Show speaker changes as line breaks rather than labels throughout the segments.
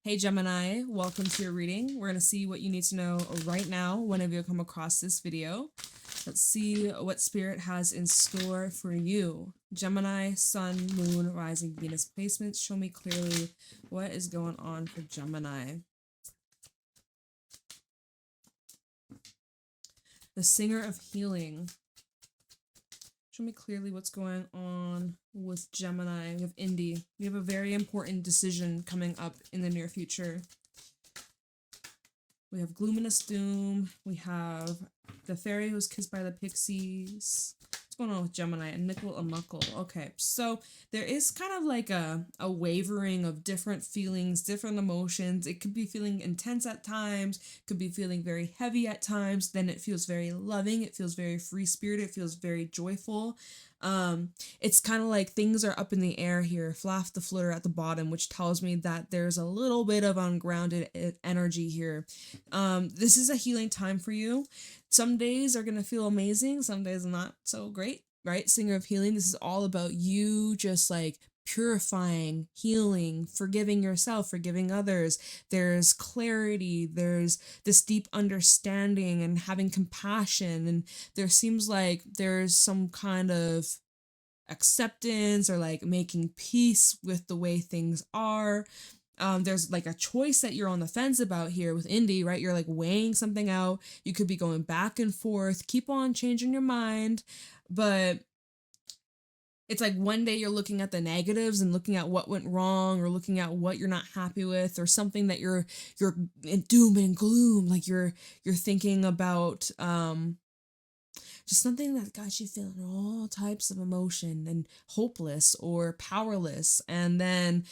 Hey Gemini, welcome to your reading. We're going to see what you need to know right now whenever you come across this video. Let's see what Spirit has in store for you. Gemini, Sun, Moon, Rising, Venus placements. Show me clearly what is going on for Gemini. The Singer of Healing. Show me clearly what's going on with Gemini. We have Indy. We have a very important decision coming up in the near future. We have Gloomless Doom. We have the fairy who's kissed by the pixies. What's going on with Gemini? And Nickel a Muckle. Okay, so there is kind of like a wavering of different feelings, different emotions. It could be feeling intense at times, could be feeling very heavy at times. Then it feels very loving. It feels very free-spirited. It feels very joyful. It's kind of like things are up in the air here. Flaff the flitter at the bottom, which tells me that there's a little bit of ungrounded energy here. This is a healing time for you. Some days are gonna feel amazing, some days not so great, right? Singer of Healing, this is all about you just like purifying, healing, forgiving yourself, forgiving others. There's clarity, there's this deep understanding and having compassion, and there seems like there's some kind of acceptance or like making peace with the way things are. There's like a choice that you're on the fence about here with Indy, right? You're like weighing something out. You could be going back and forth, keep on changing your mind, but it's like one day you're looking at the negatives and looking at what went wrong, or looking at what you're not happy with, or something that you're in doom and gloom, like you're thinking about just something that got you feeling all types of emotion and hopeless or powerless. And then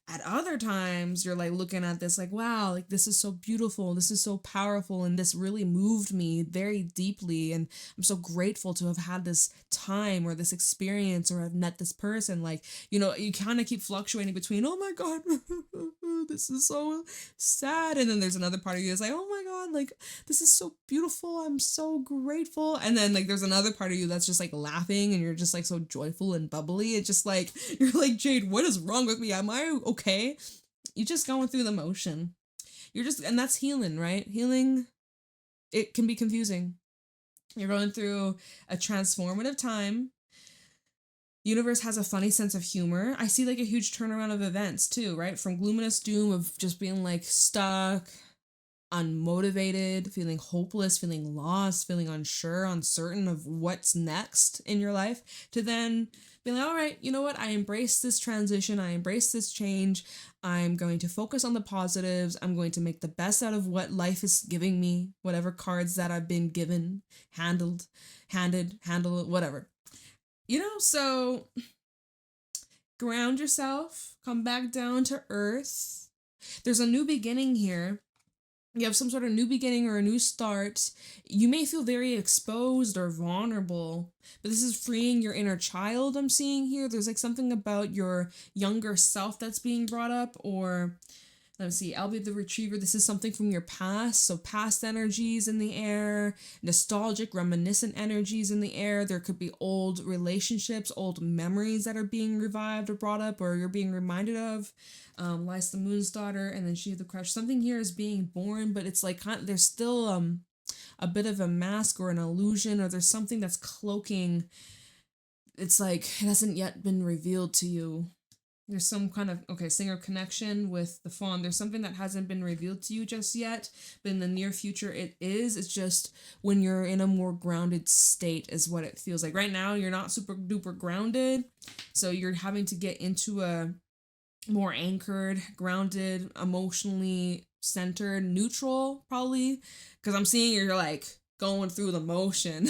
at other times you're like looking at this like, wow, like this is so beautiful, this is so powerful, and this really moved me very deeply, and I'm so grateful to have had this time or this experience, or I've met this person. Like, you know, you kind of keep fluctuating between, oh my god, this is so sad, and then there's another part of you that's like, oh my god, like this is so beautiful, I'm so grateful. And then like there's another part of you that's just like laughing, and you're just like so joyful and bubbly. It's just like, you're like, Jade, what is wrong with me? Am I okay? You're just going through the motion. You're just, and that's healing, right? Healing, it can be confusing. You're going through a transformative time. Universe has a funny sense of humor. I see like a huge turnaround of events too, right? From Gloomless Doom of just being like stuck, unmotivated, feeling hopeless, feeling lost, feeling unsure, uncertain of what's next in your life, to then being like, all right, you know what? I embrace this transition. I embrace this change. I'm going to focus on the positives. I'm going to make the best out of what life is giving me, whatever cards that I've been given, handle it, whatever. You know, so ground yourself, come back down to earth. There's a new beginning here. You have some sort of new beginning or a new start. You may feel very exposed or vulnerable, but this is freeing your inner child. I'm seeing here there's like something about your younger self that's being brought up, or let's see, I'll be the retriever. This is something from your past. So past energies in the air, nostalgic, reminiscent energies in the air. There could be old relationships, old memories that are being revived or brought up, or you're being reminded of. Lies the Moon's daughter, and then She of the Crush. Something here is being born, but it's like there's still a bit of a mask or an illusion, or there's something that's cloaking. It's like it hasn't yet been revealed to you. There's some kind of, okay, singer connection with the fawn. There's something that hasn't been revealed to you just yet, but in the near future it is. It's just when you're in a more grounded state is what it feels like. Right now you're not super duper grounded, so you're having to get into a more anchored, grounded, emotionally centered, neutral, probably, because I'm seeing you're like going through the motion,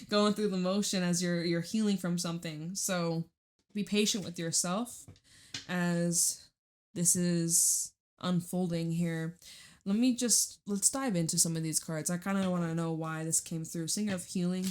going through the motion as you're healing from something. So be patient with yourself as this is unfolding here. Let's dive into some of these cards. I kind of want to know why this came through. Singer of Healing.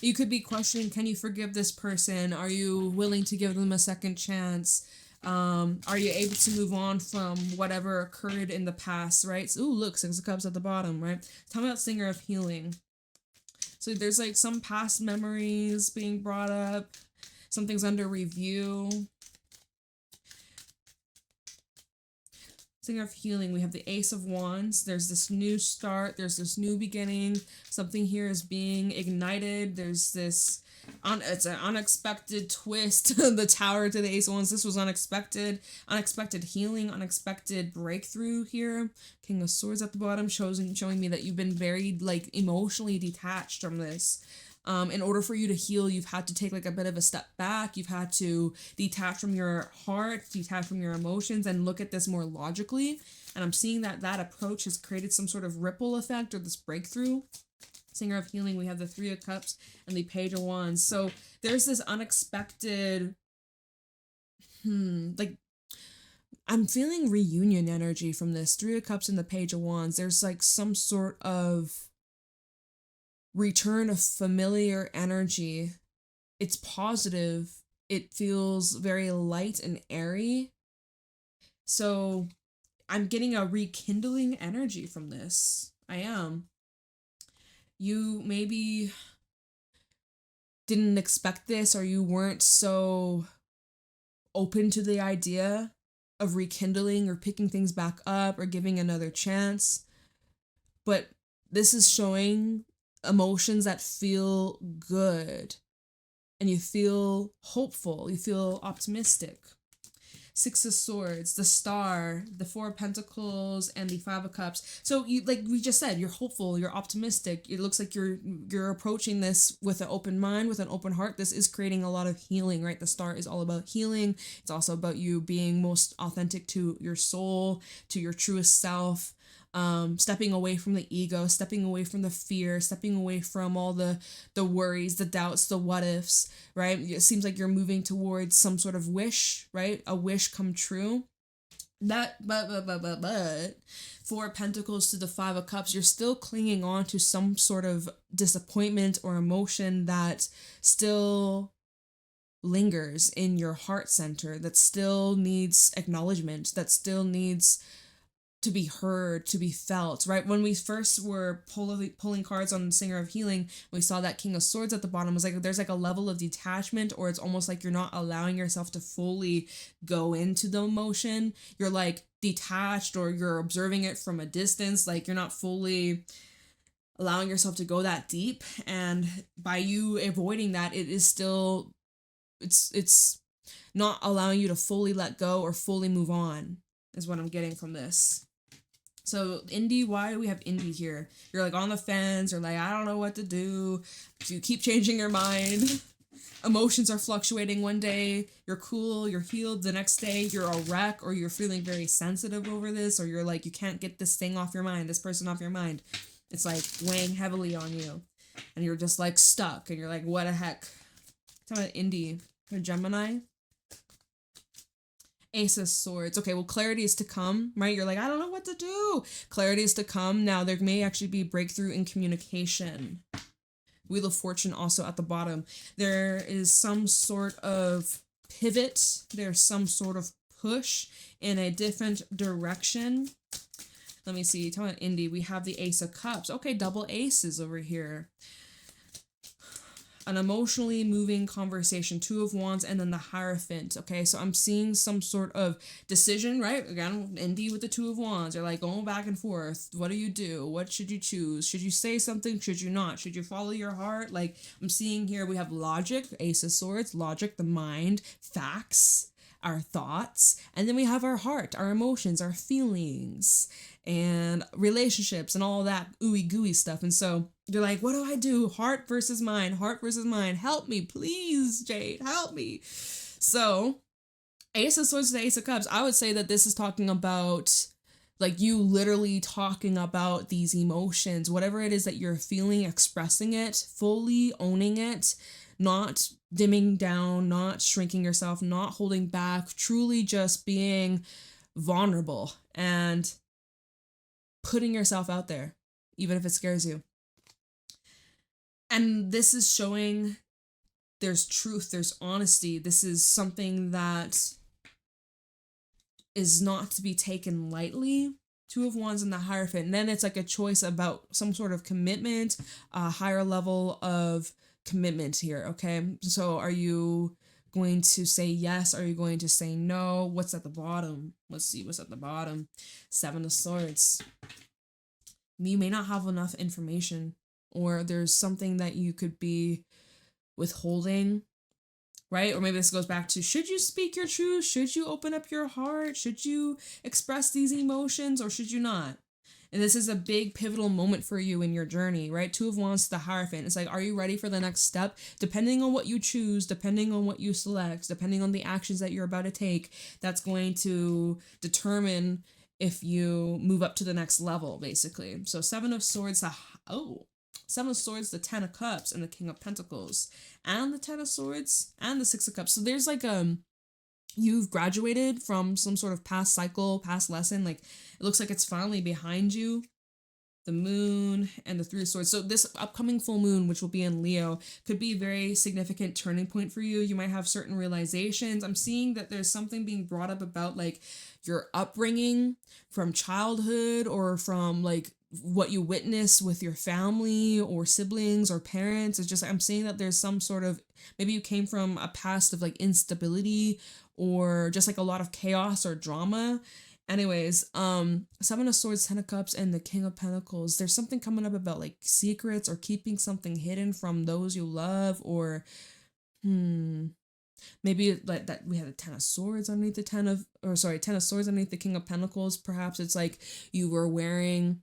You could be questioning, can you forgive this person? Are you willing to give them a second chance? Are you able to move on from whatever occurred in the past, right? So, ooh, look, Six of Cups at the bottom, right? Tell me about Singer of Healing. So there's like some past memories being brought up. Something's under review. Singer of Healing, we have the Ace of Wands. There's this new start. There's this new beginning. Something here is being ignited. There's this, it's an unexpected twist. The Tower to the Ace of Wands. This was unexpected. Unexpected healing, unexpected breakthrough here. King of Swords at the bottom, showing me that you've been very, like, emotionally detached from this. In order for you to heal, you've had to take like a bit of a step back. You've had to detach from your heart, detach from your emotions, and look at this more logically. And I'm seeing that that approach has created some sort of ripple effect or this breakthrough. Singer of Healing, we have the Three of Cups and the Page of Wands. So there's this unexpected, like, I'm feeling reunion energy from this. Three of Cups and the Page of Wands. There's like some sort of return of familiar energy. It's positive. It feels very light and airy. So I'm getting a rekindling energy from this. I am. You maybe didn't expect this, or you weren't so open to the idea of rekindling or picking things back up or giving another chance. But this is showing emotions that feel good, and you feel hopeful, you feel optimistic. Six of Swords, the Star, the Four of Pentacles, and the Five of Cups. So you, like we just said, you're hopeful, you're optimistic. It looks like you're approaching this with an open mind, with an open heart. This is creating a lot of healing, right? The Star is all about healing. It's also about you being most authentic to your soul, to your truest self. Stepping away from the ego, stepping away from the fear, stepping away from all the worries, the doubts, the what ifs, right? It seems like you're moving towards some sort of wish, right? A wish come true. But Four of Pentacles to the Five of Cups, you're still clinging on to some sort of disappointment or emotion that still lingers in your heart center, that still needs acknowledgement, that still needs to be heard, to be felt, right? When we first were pulling cards on the Singer of Healing, we saw that King of Swords at the bottom. It was like there's like a level of detachment, or it's almost like you're not allowing yourself to fully go into the emotion. You're like detached, or you're observing it from a distance, like you're not fully allowing yourself to go that deep. And by you avoiding that, it is still, it's not allowing you to fully let go or fully move on, is what I'm getting from this. So indie, why do we have indie here? You're like on the fence, or like, I don't know what to do. You keep changing your mind. Emotions are fluctuating. One day you're cool, you're healed. The next day you're a wreck, or you're feeling very sensitive over this, or you're like, you can't get this thing off your mind, this person off your mind. It's like weighing heavily on you, and you're just like stuck, and you're like, what the heck? Talk about indie. Or Gemini. Ace of Swords. Okay, well, clarity is to come, right? You're like, I don't know what to do. Clarity is to come. Now, there may actually be breakthrough in communication. Wheel of Fortune also at the bottom. There is some sort of pivot. There's some sort of push in a different direction. Let me see. Talking about indie, we have the Ace of Cups. Okay, double aces over here. An emotionally moving conversation, Two of Wands, and then the Hierophant. Okay, so I'm seeing some sort of decision, right? Again, indie with the Two of Wands. They're like going back and forth. What do you do? What should you choose? Should you say something? Should you not? Should you follow your heart? Like I'm seeing here, we have logic, Ace of Swords, logic, the mind, facts, our thoughts, and then we have our heart, our emotions, our feelings, and relationships, and all that ooey gooey stuff. And so you're like, what do I do? Heart versus mind, heart versus mind. Help me, please, Jade, help me. So Ace of Swords to Ace of Cups, I would say that this is talking about like you literally talking about these emotions, whatever it is that you're feeling, expressing it, fully owning it, not dimming down, not shrinking yourself, not holding back, truly just being vulnerable and putting yourself out there, even if it scares you. And this is showing there's truth, there's honesty. This is something that is not to be taken lightly. Two of Wands and the Hierophant. And then it's like a choice about some sort of commitment, a higher level of commitment here, okay? So are you going to say yes? Are you going to say no? What's at the bottom? Let's see what's at the bottom. Seven of Swords. You may not have enough information, or there's something that you could be withholding, right? Or maybe this goes back to, should you speak your truth? Should you open up your heart? Should you express these emotions, or should you not? And this is a big pivotal moment for you in your journey, right? Two of Wands to the Hierophant. It's like, are you ready for the next step? Depending on what you choose, depending on what you select, depending on the actions that you're about to take, that's going to determine if you move up to the next level, basically. So Seven of Swords, Seven of Swords, the Ten of Cups, and the King of Pentacles, and the Ten of Swords, and the Six of Cups. So there's like you've graduated from some sort of past cycle, past lesson. Like, it looks like it's finally behind you. The Moon and the Three of Swords. So this upcoming full moon, which will be in Leo, could be a very significant turning point for you. You might have certain realizations. I'm seeing that there's something being brought up about like your upbringing from childhood, or from like what you witness with your family or siblings or parents. It's just, I'm seeing that there's some sort of, maybe you came from a past of like instability, or just like a lot of chaos or drama. Anyways, Seven of Swords, Ten of Cups, and the King of Pentacles. There's something coming up about like secrets, or keeping something hidden from those you love, or maybe like that we had the Ten of Swords underneath the Ten of Swords underneath the King of Pentacles. Perhaps it's like you were wearing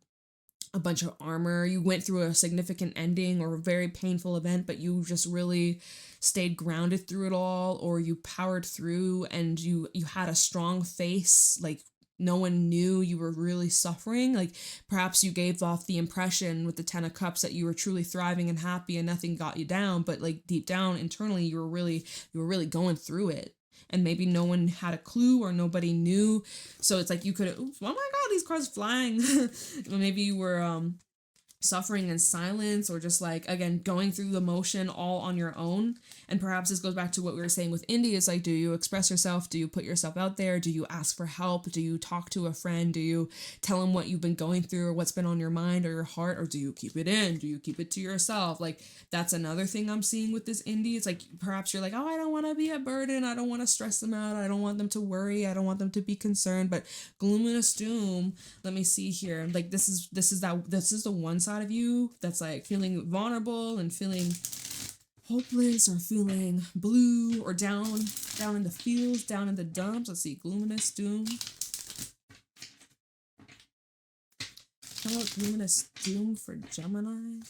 a bunch of armor. You went through a significant ending or a very painful event, but you just really stayed grounded through it all, or you powered through, and you had a strong face. Like, no one knew you were really suffering. Like, perhaps you gave off the impression with the Ten of Cups that you were truly thriving and happy and nothing got you down, but like deep down internally you were really going through it. And maybe no one had a clue, or nobody knew. So it's like you could have, oh my God, these cards flying. Maybe you were suffering in silence, or just like, again, going through the motion all on your own. And perhaps this goes back to what we were saying with Indy. It's like, do you express yourself? Do you put yourself out there? Do you ask for help? Do you talk to a friend? Do you tell them what you've been going through, or what's been on your mind or your heart? Or do you keep it in? Do you keep it to yourself? Like, that's another thing I'm seeing with this Indy. It's like, perhaps you're like, oh, I don't want to be a burden. I don't want to stress them out. I don't want them to worry. I don't want them to be concerned. But Luminous Doom, let me see here. Like, this is the one side of you that's like feeling vulnerable and feeling hopeless, or feeling blue, or down in the fields, down in the dumps. Let's see, Luminous Doom. How about Luminous Doom for Gemini?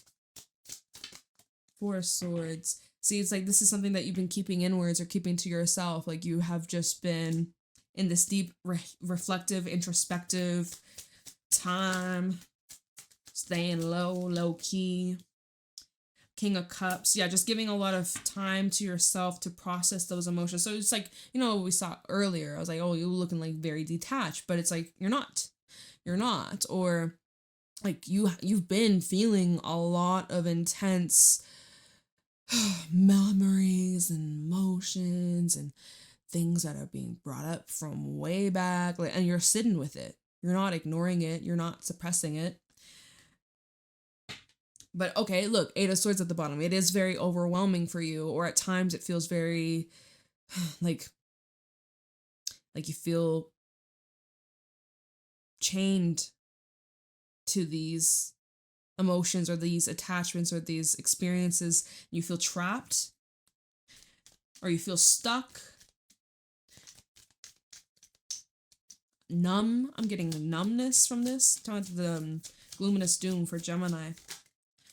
Four of Swords. See, it's like this is something that you've been keeping inwards, or keeping to yourself. Like, you have just been in this deep, reflective, introspective time, staying low key. King of Cups. Yeah, just giving a lot of time to yourself to process those emotions. So it's like, you know, we saw earlier, I was like, oh, you're looking like very detached, but it's like, you're not. Or like you've been feeling a lot of intense memories and emotions and things that are being brought up from way back, like, and you're sitting with it. You're not ignoring it. You're not suppressing it. But okay, look, Eight of Swords at the bottom. It is very overwhelming for you, or at times it feels very like you feel chained to these emotions, or these attachments, or these experiences. You feel trapped, or you feel stuck, numb. I'm getting numbness from this. Talking to the Luminous Doom for Gemini.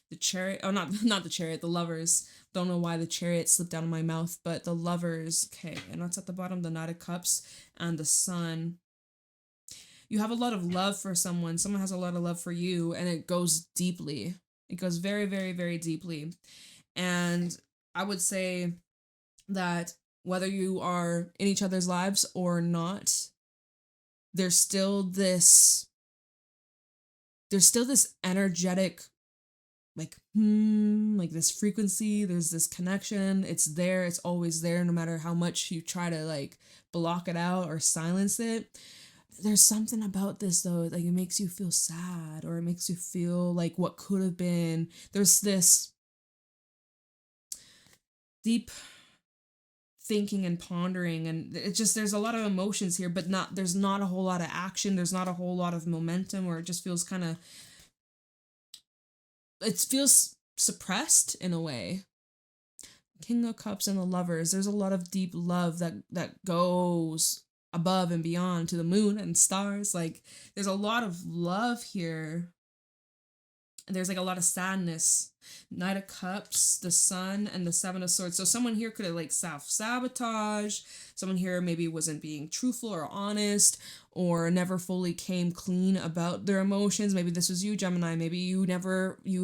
The Chariot, oh, not the Chariot, the Lovers. Don't know why the Chariot slipped out of my mouth, but the Lovers. Okay, and what's at the bottom? The Knight of Cups and the Sun. You have a lot of love for someone. Someone has a lot of love for you, and it goes deeply. It goes very, very, very deeply. And I would say that whether you are in each other's lives or not, there's still this energetic, like this frequency, there's this connection. It's there, it's always there, no matter how much you try to like block it out or silence it. There's something about this though, like it makes you feel sad, or it makes you feel like what could have been. There's this deep thinking and pondering, and it's just, there's a lot of emotions here, but there's not a whole lot of action, there's not a whole lot of momentum, or it just feels kind of, it feels suppressed in a way. King of Cups and the Lovers, there's a lot of deep love that goes above and beyond to the moon and stars. Like, there's a lot of love here. There's like a lot of sadness. Knight of Cups, the Sun, and the Seven of Swords. So someone here could have like self-sabotage. Someone here maybe wasn't being truthful or honest, or never fully came clean about their emotions. Maybe this was you, Gemini. Maybe you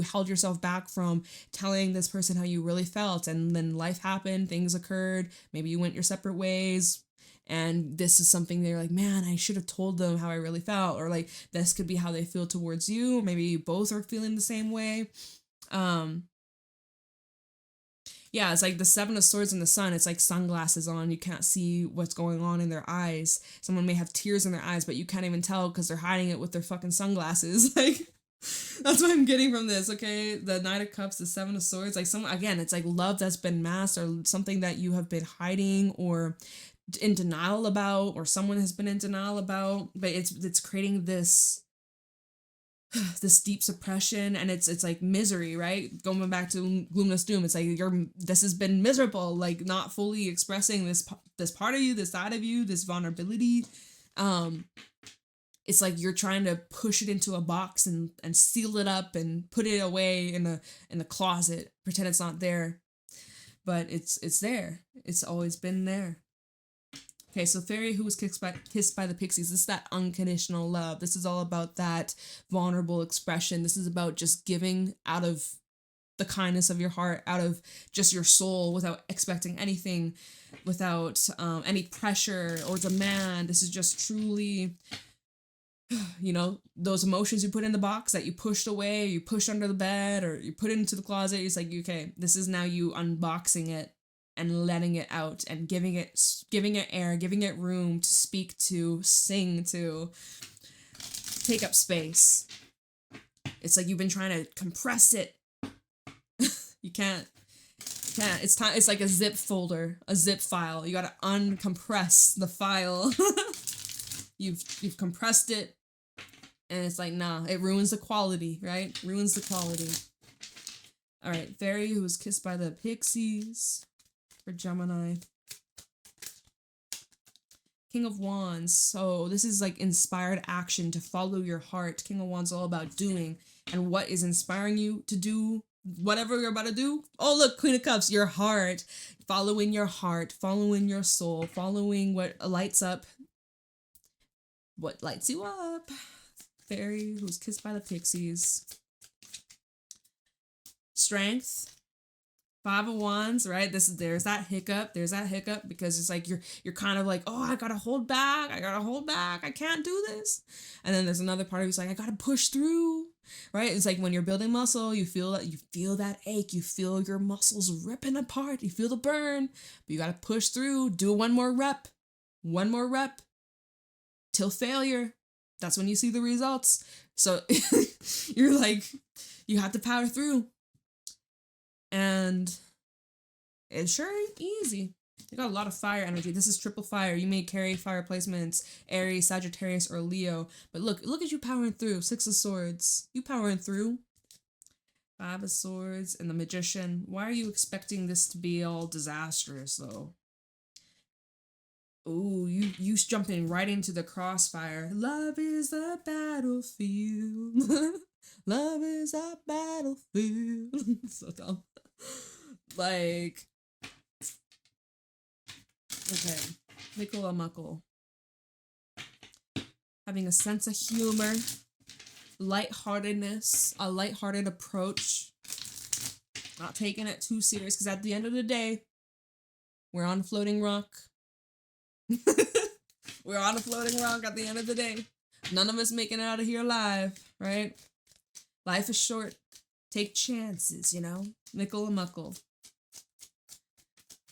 held yourself back from telling this person how you really felt, and then life happened, things occurred. Maybe you went your separate ways. And this is something they're like, man, I should have told them how I really felt. Or like, this could be how they feel towards you. Maybe you both are feeling the same way. Yeah, it's like the Seven of Swords and the Sun. It's like sunglasses on. You can't see what's going on in their eyes. Someone may have tears in their eyes, but you can't even tell because they're hiding it with their fucking sunglasses. Like, that's what I'm getting from this, okay? The Knight of Cups, the Seven of Swords. Like, again, it's like love that's been masked, or something that you have been hiding or in denial about, or someone has been in denial about, but it's creating this deep suppression, and it's like misery, right? Going back to Gloomless Doom, it's like this has been miserable, like not fully expressing this part of you, this side of you, this vulnerability. It's like you're trying to push it into a box and seal it up and put it away in the closet, pretend it's not there, but it's there. It's always been there. Okay, so Fairy who was kissed by the pixies, this is that unconditional love. This is all about that vulnerable expression. This is about just giving out of the kindness of your heart, out of just your soul, without expecting anything, without any pressure or demand. This is just truly, you know, those emotions you put in the box that you pushed away, you pushed under the bed, or you put it into the closet. It's like, okay, this is now you unboxing it and letting it out and giving it air, giving it room to speak to, sing to, take up space. It's like you've been trying to compress it. You can't. It's time. It's like a zip folder, a zip file. You gotta uncompress the file. You've compressed it, and it's like, nah, it ruins the quality, right? Ruins the quality. All right, Fairy who was kissed by the pixies. For Gemini. King of Wands. So this is like inspired action, to follow your heart. King of Wands all about doing. And what is inspiring you to do whatever you're about to do? Oh, look, Queen of Cups, your heart. Following your heart, following your soul, following what lights up, what lights you up. Fairy who's kissed by the pixies. Strength. Five of Wands, right? There's that hiccup because it's like you're kind of like, oh, I gotta hold back, I can't do this. And then there's another part of you's like, I gotta push through, right? It's like when you're building muscle, you feel that ache, you feel your muscles ripping apart, you feel the burn, but you gotta push through, do one more rep, till failure. That's when you see the results. So you're like, you have to power through. And it sure ain't easy. You got a lot of fire energy. This is triple fire. You may carry fire placements, Aries, Sagittarius, or Leo. But look at you powering through. Six of Swords. You powering through. Five of Swords and the Magician. Why are you expecting this to be all disastrous, though? Ooh, you jumping right into the crossfire. Love is a battlefield. Love is a battlefield. So dumb. Like, okay, Nicola Muckle. Having a sense of humor, lightheartedness, a lighthearted approach, not taking it too serious, because at the end of the day, we're on a floating rock. We're on a floating rock at the end of the day. None of us making it out of here alive, right? Life is short. Take chances, you know? Nicola Muckle.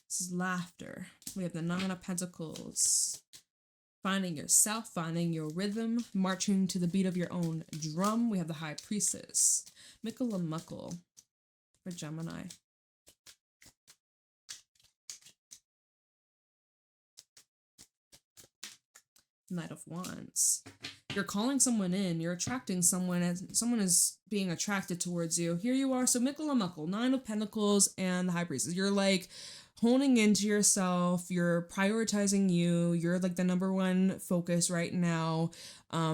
This is laughter. We have the Nine of Pentacles. Finding yourself, finding your rhythm, marching to the beat of your own drum. We have the High Priestess. Nicola Muckle for Gemini. Knight of Wands. You're calling someone in, you're attracting someone, as someone is being attracted towards you. Here you are, so Mickle and Muckle, 9 of Pentacles and the High Priestess. You're like honing into yourself, you're prioritizing you, you're like the #1 focus right now,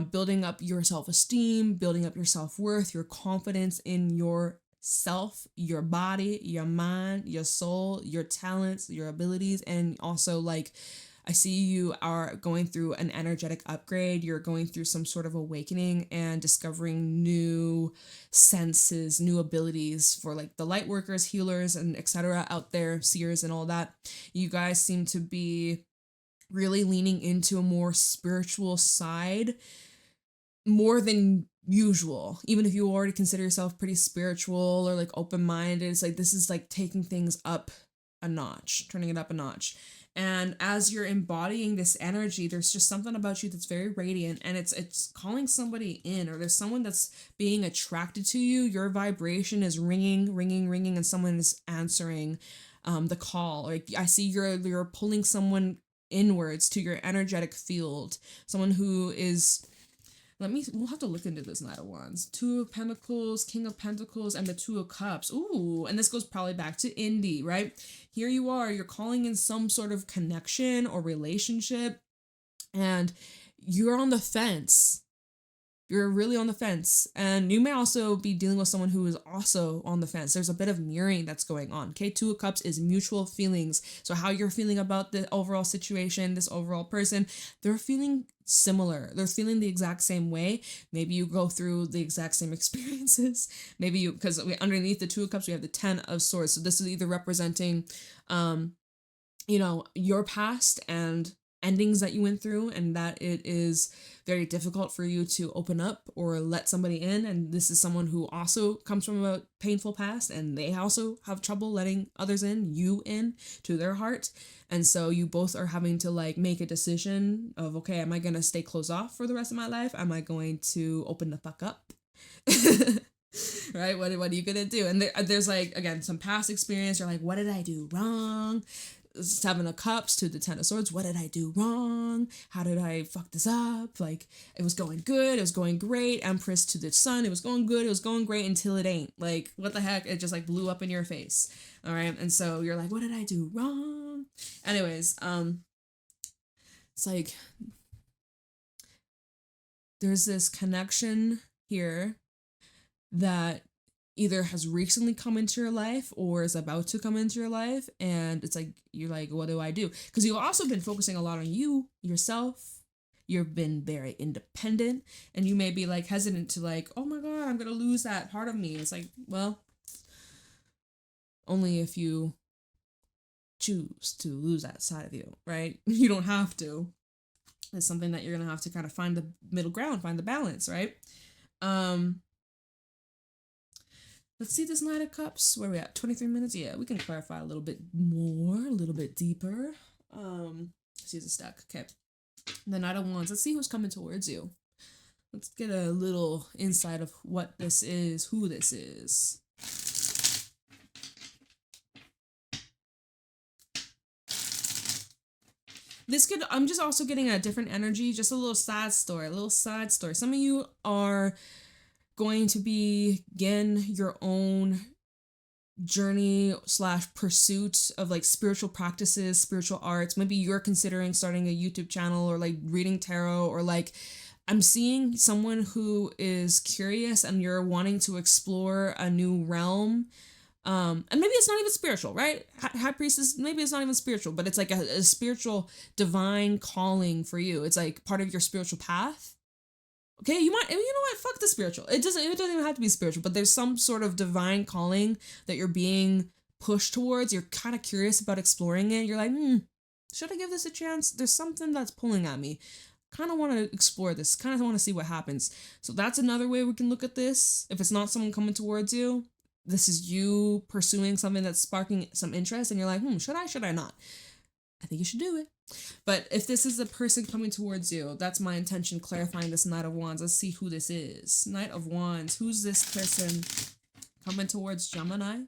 building up your self-esteem, building up your self-worth, your confidence in yourself, your body, your mind, your soul, your talents, your abilities, and also like I see you are going through an energetic upgrade. You're going through some sort of awakening and discovering new senses, new abilities for like the light workers, healers, and etc. out there, seers and all that. You guys seem to be really leaning into a more spiritual side more than usual. Even if you already consider yourself pretty spiritual or like open-minded, it's like this is like taking things up a notch, turning it up a notch. And as you're embodying this energy, there's just something about you that's very radiant, and it's calling somebody in, or there's someone that's being attracted to you. Your vibration is ringing, ringing, ringing, and someone is answering the call. Like I see you're pulling someone inwards to your energetic field. Someone who is, we'll have to look into this Knight of Wands. 2 of Pentacles, King of Pentacles, and the 2 of Cups. Ooh, and this goes probably back to indie, right? Here you are, you're calling in some sort of connection or relationship, and you're on the fence. You're really on the fence. And you may also be dealing with someone who is also on the fence. There's a bit of mirroring that's going on. Okay, 2 of Cups is mutual feelings. So how you're feeling about the overall situation, this overall person, they're feeling similar. They're feeling the exact same way. Maybe you go through the exact same experiences. Maybe you, because underneath the 2 of Cups, we have the 10 of Swords. So this is either representing, you know, your past and endings that you went through, and that it is very difficult for you to open up or let somebody in. And this is someone who also comes from a painful past, and they also have trouble letting others in, you in, to their heart. And so you both are having to like make a decision of, okay, am I going to stay closed off for the rest of my life? Am I going to open the fuck up? Right? What are you going to do? And there's like, again, some past experience. You're like, what did I do wrong? 7 of Cups to the 10 of Swords. What did I do wrong? How did I fuck this up? Like, it was going good. It was going great. Empress to the Sun. It was going good. It was going great until it ain't. Like, what the heck? It just like blew up in your face. All right. And so you're like, what did I do wrong? Anyways, it's like there's this connection here that either has recently come into your life or is about to come into your life, and it's like you're like, what do I do? Because you've also been focusing a lot on yourself. You've been very independent, and you may be like hesitant to like, oh my god, I'm gonna lose that part of me. It's like, well, only if you choose to lose that side of you, right? You don't have to. It's something that you're gonna have to kind of find the middle ground, find the balance, right? Let's see this Knight of Cups. Where are we at? 23 minutes? Yeah, we can clarify a little bit more, a little bit deeper. Let's use a stack. Okay. The Knight of Wands. Let's see who's coming towards you. Let's get a little insight of what this is, who this is. This could, I'm just also getting a different energy, just a little side story, Some of you are going to begin your own journey / pursuit of like spiritual practices, spiritual arts. Maybe you're considering starting a YouTube channel or like reading tarot, or like I'm seeing someone who is curious and you're wanting to explore a new realm. And maybe it's not even spiritual, right? High Priestess, maybe it's not even spiritual, but it's like a spiritual divine calling for you. It's like part of your spiritual path. Okay, you know what? Fuck the spiritual. It doesn't even have to be spiritual, but there's some sort of divine calling that you're being pushed towards. You're kind of curious about exploring it. You're like, should I give this a chance? There's something that's pulling at me. Kind of want to explore this. Kind of want to see what happens. So that's another way we can look at this. If it's not someone coming towards you, this is you pursuing something that's sparking some interest, and you're like, should I not? I think you should do it. But if this is the person coming towards you, that's my intention, clarifying this Knight of Wands. Let's see who this is. Knight of Wands. Who's this person coming towards Gemini?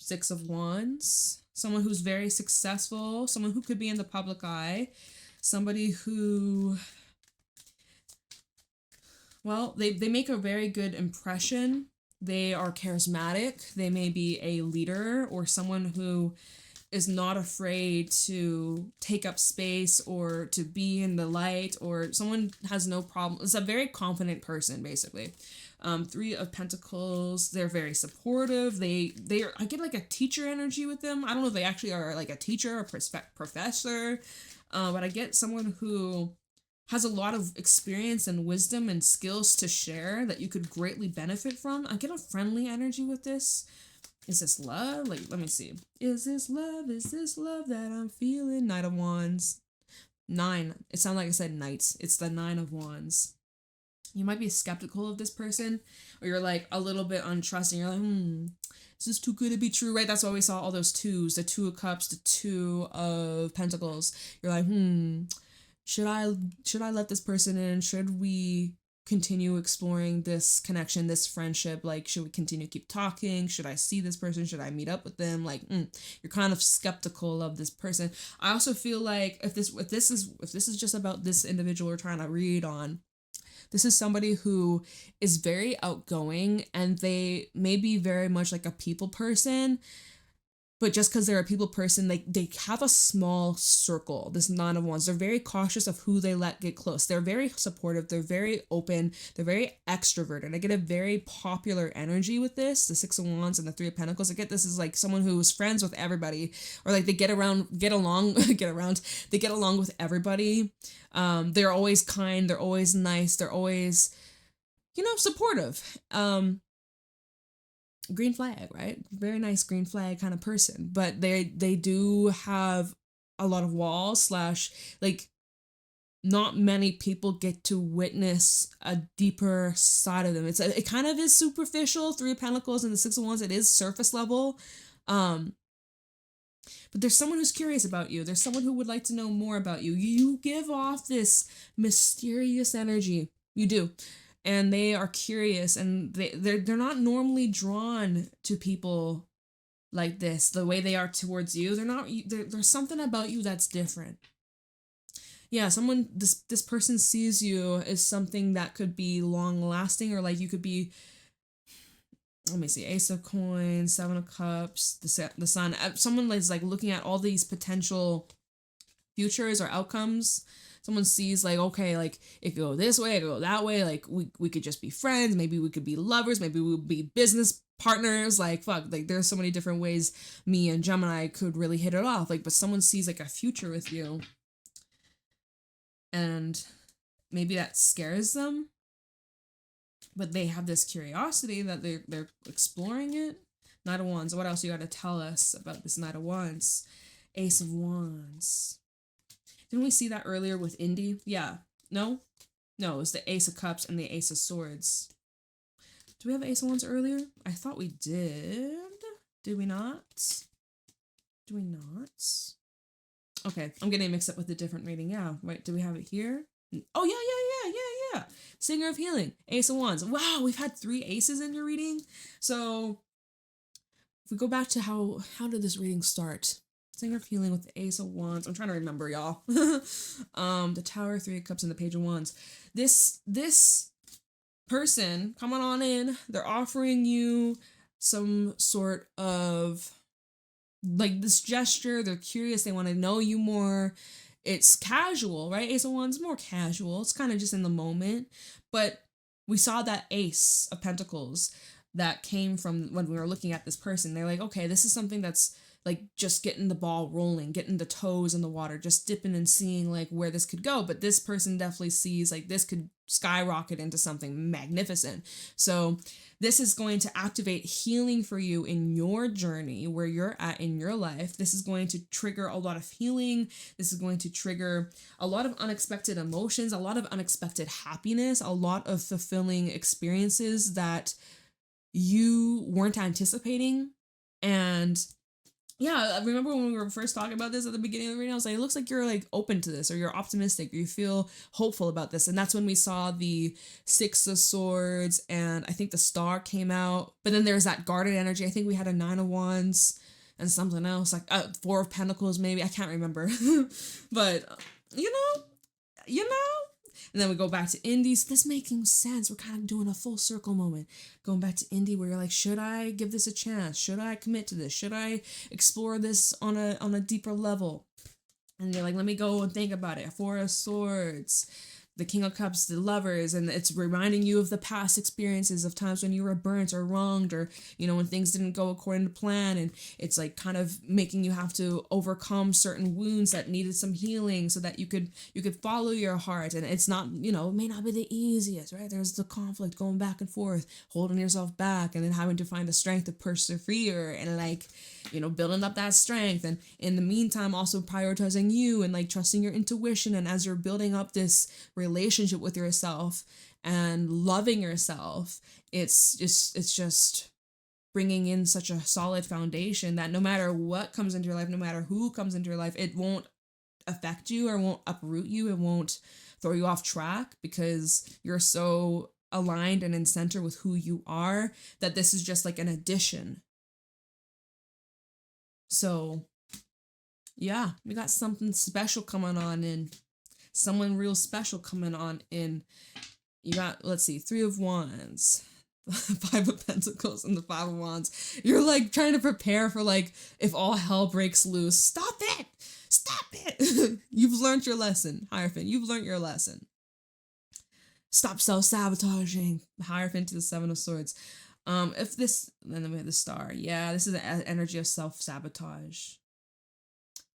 6 of Wands. Someone who's very successful. Someone who could be in the public eye. Somebody who, well, they make a very good impression. They are charismatic. They may be a leader or someone who is not afraid to take up space or to be in the light, or someone has no problem. It's a very confident person, basically. Three of Pentacles, they're very supportive. They're I get like a teacher energy with them. I don't know if they actually are like a teacher or professor, but I get someone who has a lot of experience and wisdom and skills to share that you could greatly benefit from. I get a friendly energy with this. Is this love? Like, let me see. Is this love? Is this love that I'm feeling? Knight of Wands. 9. It sounds like I said knights. It's the 9 of Wands. You might be skeptical of this person, or you're like a little bit untrusting. You're like, is this too good to be true, right? That's why we saw all those 2s, the 2 of Cups, the 2 of Pentacles. You're like, should I let this person in? Should we continue exploring this connection, this friendship? Like, should we continue to keep talking? Should I see this person? Should I meet up with them? Like, you're kind of skeptical of this person. I also feel like if this is just about this individual we're trying to read on, this is somebody who is very outgoing, and they may be very much like a people person, but just because they're a people person, they have a small circle, this 9 of Wands. They're very cautious of who they let get close. They're very supportive. They're very open. They're very extroverted. I get a very popular energy with this, the 6 of Wands and the 3 of Pentacles. I get this is like someone who is friends with everybody, or like they get along with everybody. They're always kind. They're always nice. They're always, supportive. Green flag, right? Very nice green flag kind of person, but they do have a lot of walls / like not many people get to witness a deeper side of them. It kind of is superficial. 3 of Pentacles and the 6 of Wands, it is surface level. But there's someone who's curious about you. There's someone who would like to know more about you. You give off this mysterious energy. You do. And they are curious, and they're not normally drawn to people like this, the way they are towards you. There's something about you that's different. Yeah, this person sees you as something that could be long lasting, or like you could be, let me see, Ace of Coins, 7 of Cups, the Sun. Someone is like looking at all these potential futures or outcomes. Someone sees like, okay, like it could go this way, it could go that way. Like we could just be friends. Maybe we could be lovers. Maybe we would be business partners. Like, fuck, like there's so many different ways me and Gemini could really hit it off. Like, but someone sees like a future with you, and maybe that scares them, but they have this curiosity that they're exploring it. Knight of Wands. What else you got to tell us about this Knight of Wands? Ace of Wands. Didn't we see that earlier with Indy? Yeah. No, it was the Ace of Cups and the Ace of Swords. Do we have Ace of Wands earlier? I thought we did. Did we not? Do we not? Okay, I'm getting mixed up with a different reading. Yeah, wait, do we have it here? Oh, yeah. Singer of Healing, Ace of Wands. Wow, we've had 3 aces in your reading. So if we go back to how did this reading start? Singer of Healing with the Ace of Wands. I'm trying to remember, y'all. The Tower, 3 of Cups, and the Page of Wands. This person coming on in, they're offering you some sort of like this gesture. They're curious. They want to know you more. It's casual, right? Ace of Wands, more casual. It's kind of just in the moment. But we saw that Ace of Pentacles that came from when we were looking at this person. They're like, okay, this is something that's like just getting the ball rolling, getting the toes in the water, just dipping and seeing like where this could go. But this person definitely sees like this could skyrocket into something magnificent. So this is going to activate healing for you in your journey, where you're at in your life. This is going to trigger a lot of healing. This is going to trigger a lot of unexpected emotions, a lot of unexpected happiness, a lot of fulfilling experiences that you weren't anticipating. And yeah, I remember when we were first talking about this at the beginning of the reading, I was like, it looks like you're like open to this, or you're optimistic, or you feel hopeful about this. And that's when we saw the 6 of Swords, and I think the Star came out. But then there's that guarded energy. I think we had a 9 of Wands and something else, like 4 of Pentacles maybe. I can't remember. But you know, you know. And then we go back to Indy. So this making sense. We're kind of doing a full circle moment. Going back to Indy where you're like, should I give this a chance? Should I commit to this? Should I explore this on a deeper level? And you're like, let me go and think about it. Four of Swords, the King of Cups, the Lovers, and it's reminding you of the past experiences of times when you were burnt or wronged, or when things didn't go according to plan, and it's like kind of making you have to overcome certain wounds that needed some healing so that you could follow your heart. And it's not, it may not be the easiest, right? There's the conflict going back and forth, holding yourself back, and then having to find the strength to persevere and like building up that strength, and in the meantime also prioritizing you and like trusting your intuition. And as you're building up this relationship with yourself and loving yourself, it's just bringing in such a solid foundation that no matter what comes into your life, no matter who comes into your life, it won't affect you or won't uproot you. It won't throw you off track because you're so aligned and in center with who you are that this is just like an addition. So yeah, we got something special coming on in. Someone real special coming on in. You got, let's see, 3 of Wands, 5 of Pentacles, and the 5 of Wands. You're like trying to prepare for like, if all hell breaks loose, stop it! Stop it! You've learned your lesson, Hierophant. You've learned your lesson. Stop self-sabotaging. Hierophant to the 7 of Swords. If this, and then we have the Star. Yeah, this is the energy of self-sabotage.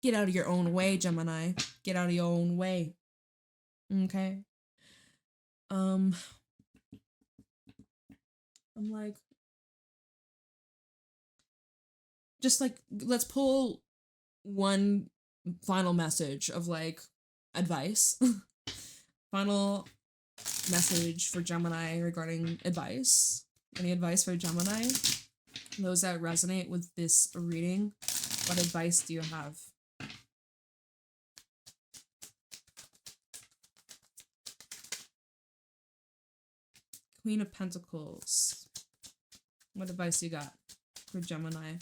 Get out of your own way, Gemini. Get out of your own way. Okay. I'm like, just like, let's pull one final message of like advice. Final message for Gemini regarding advice. Any advice for Gemini? Those that resonate with this reading, what advice do you have? Queen of Pentacles. What advice you got for Gemini?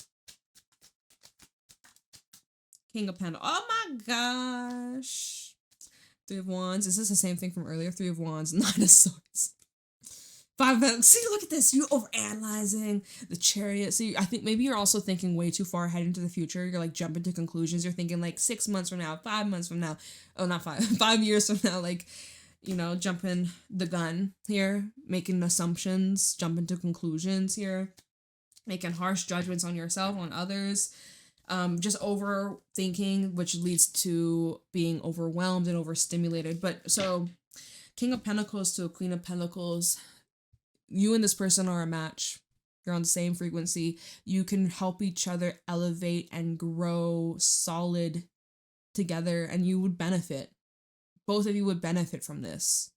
King of Pentacles. Oh my gosh. 3 of Wands. Is this the same thing from earlier? 3 of Wands, 9 of Swords. 5 of Pentacles. See, look at this. You overanalyzing the Chariot. See, I think maybe you're also thinking way too far ahead into the future. You're like jumping to conclusions. You're thinking like 6 months from now, 5 months from now. Oh, not 5. 5 years from now. Like, jumping the gun here, making assumptions, jumping to conclusions here, making harsh judgments on yourself, on others, just overthinking, which leads to being overwhelmed and overstimulated. But so, King of Pentacles to a Queen of Pentacles, you and this person are a match. You're on the same frequency. You can help each other elevate and grow solid together, and you would benefit. Both of you would benefit from this.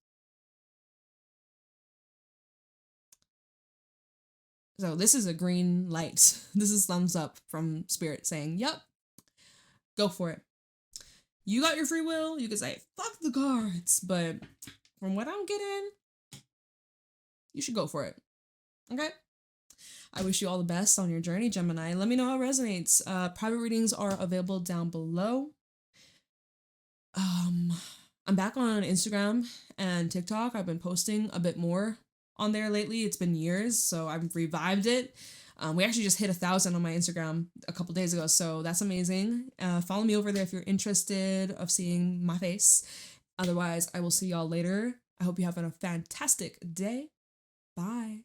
So this is a green light. This is thumbs up from Spirit saying, yep, go for it. You got your free will. You can say, fuck the cards. But from what I'm getting, you should go for it. Okay? I wish you all the best on your journey, Gemini. Let me know how it resonates. Private readings are available down below. I'm back on Instagram and TikTok. I've been posting a bit more on there lately. It's been years, so I've revived it. We actually just hit 1,000 on my Instagram a couple days ago, so that's amazing. Follow me over there if you're interested of seeing my face. Otherwise, I will see y'all later. I hope you have a fantastic day. Bye.